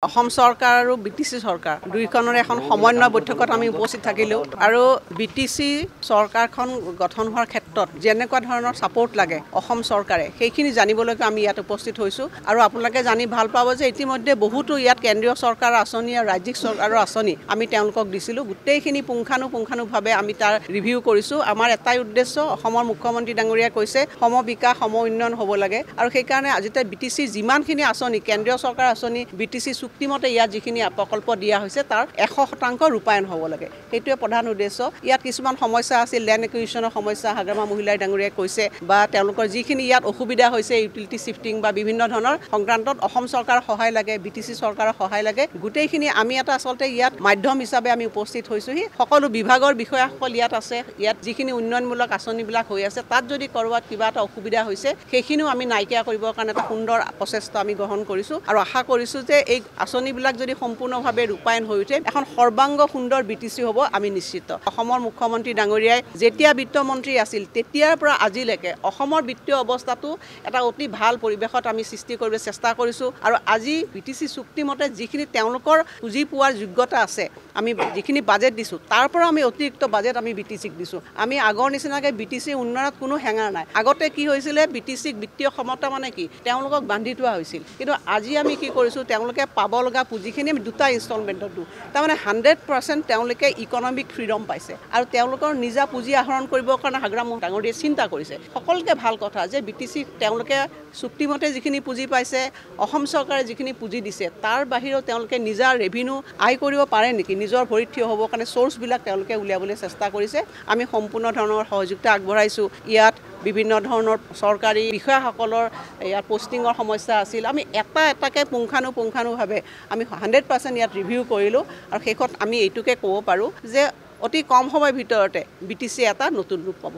অসম চৰকাৰ আৰু বিটিচি চৰকাৰ দুইখনৰে এখন সমন্বয় বৈঠকত আমি উপস্থিত থাকিলোঁ আৰু বিটিচি চৰকাৰখন গঠন হোৱাৰ ক্ষেত্ৰত যেনেকুৱা ধৰণৰ সাপোৰ্ট লাগে অসম চৰকাৰে সেইখিনি জানিবলৈকে আমি ইয়াত উপস্থিত হৈছোঁ আৰু আপোনালোকে জানি ভাল পাব যে ইতিমধ্যে বহুতো ইয়াত কেন্দ্ৰীয় চৰকাৰ আঁচনি আৰু ৰাজ্যিক চৰকাৰৰ আঁচনি আমি তেওঁলোকক দিছিলোঁ গোটেইখিনি পুংখানুপুংখানুভাৱে আমি তাৰ ৰিভিউ কৰিছোঁ আমাৰ এটাই উদ্দেশ্য অসমৰ মুখ্যমন্ত্ৰী ডাঙৰীয়াই কৈছে সম বিকাশ সম উন্নয়ন হ'ব লাগে আৰু সেইকাৰণে আজিতে বিটিচি যিমানখিনি আঁচনি কেন্দ্ৰীয় চৰকাৰ আঁচনি বিটিচি চুক্তিমতে ইয়াত যিখিনি প্ৰকল্প দিয়া হৈছে তাৰ 100% ৰূপায়ণ হ'ব লাগে সেইটোৱে প্ৰধান উদ্দেশ্য ইয়াত কিছুমান সমস্যা আছিল ল্যান্ড একুইজিশ্যনৰ সমস্যা হাগ্ৰামা মহিলাই ডাঙৰীয়াই কৈছে বা তেওঁলোকৰ যিখিনি ইয়াত অসুবিধা হৈছে ইউটিলিটি শিফটিং বা বিভিন্ন ধৰণৰ সংক্ৰান্তত অসম চৰকাৰৰ সহায় লাগে বিটিচি চৰকাৰৰ সহায় লাগে গোটেইখিনি আমি এটা আচলতে ইয়াত মাধ্যম হিচাপে আমি উপস্থিত হৈছোহি সকলো বিভাগৰ বিষয়াসকল ইয়াত আছে ইয়াত যিখিনি উন্নয়নমূলক আঁচনিবিলাক হৈ আছে তাত যদি কৰবাত কিবা এটা অসুবিধা হৈছে সেইখিনিও আমি নাইকিয়া কৰিবৰ কাৰণে এটা সুন্দৰ প্ৰচেষ্টা আমি গ্ৰহণ কৰিছোঁ আৰু আশা কৰিছোঁ যে এই আঁচনিবিলাক যদি সম্পূৰ্ণভাৱে ৰূপায়ণ হৈ উঠে এখন সৰ্বাংগ সুন্দৰ বিটিচি হ'ব আমি নিশ্চিত অসমৰ মুখ্যমন্ত্ৰী ডাঙৰীয়াই যেতিয়া বিত্তমন্ত্ৰী আছিল তেতিয়াৰ পৰা আজিলৈকে অসমৰ বিত্তীয় অৱস্থাটো এটা অতি ভাল পৰিৱেশত আমি সৃষ্টি কৰিবলৈ চেষ্টা কৰিছোঁ আৰু আজি বিটিচি চুক্তিমতে যিখিনি তেওঁলোকৰ পুঁজি পোৱাৰ যোগ্যতা আছে আমি যিখিনি বাজেট দিছোঁ তাৰ পৰা আমি অতিৰিক্ত বাজেট আমি বিটিচিক দিছোঁ আমি আগৰ নিচিনাকৈ বিটিচি উন্নয়নত কোনো হেঙাৰ নাই আগতে কি হৈছিলে বিটিচিক বিত্তীয় ক্ষমতা মানে কি তেওঁলোকক বান্ধি থোৱা হৈছিল কিন্তু আজি আমি কি কৰিছোঁ তেওঁলোকে পাব লগা পুঁজিখিনি আমি দুটা ইনষ্টলমেণ্টত দিওঁ তাৰমানে 100% তেওঁলোকে ইকনমিক ফ্ৰীডম পাইছে আৰু তেওঁলোকৰ নিজা পুঁজি আহৰণ কৰিবৰ কাৰণে হাগ্ৰাম ডাঙৰীয়াই চিন্তা কৰিছে সকলোকে ভাল কথা যে বিটিচি তেওঁলোকে চুক্তিমতে যিখিনি পুঁজি পাইছে অসম চৰকাৰে যিখিনি পুঁজি দিছে তাৰ বাহিৰেও তেওঁলোকে নিজা ৰেভিনিউ আয় কৰিব পাৰে নেকি নিজৰ ভৰিত থিয় হ'বৰ কাৰণে চ'ৰ্চবিলাক তেওঁলোকে উলিয়াবলৈ চেষ্টা কৰিছে আমি সম্পূৰ্ণ ধৰণৰ সহযোগিতা আগবঢ়াইছোঁ ইয়াত বিভিন্ন ধৰণৰ চৰকাৰী বিষয়াসকলৰ ইয়াত পোষ্টিঙৰ সমস্যা আছিল আমি এটাকৈ পুংখানুপুংখানুভাৱে আমি 100% ইয়াত ৰিভিউ কৰিলোঁ আৰু শেষত আমি এইটোকে ক'ব পাৰোঁ যে অতি কম সময়ৰ ভিতৰতে বিটিচি এটা নতুন ৰূপ পাব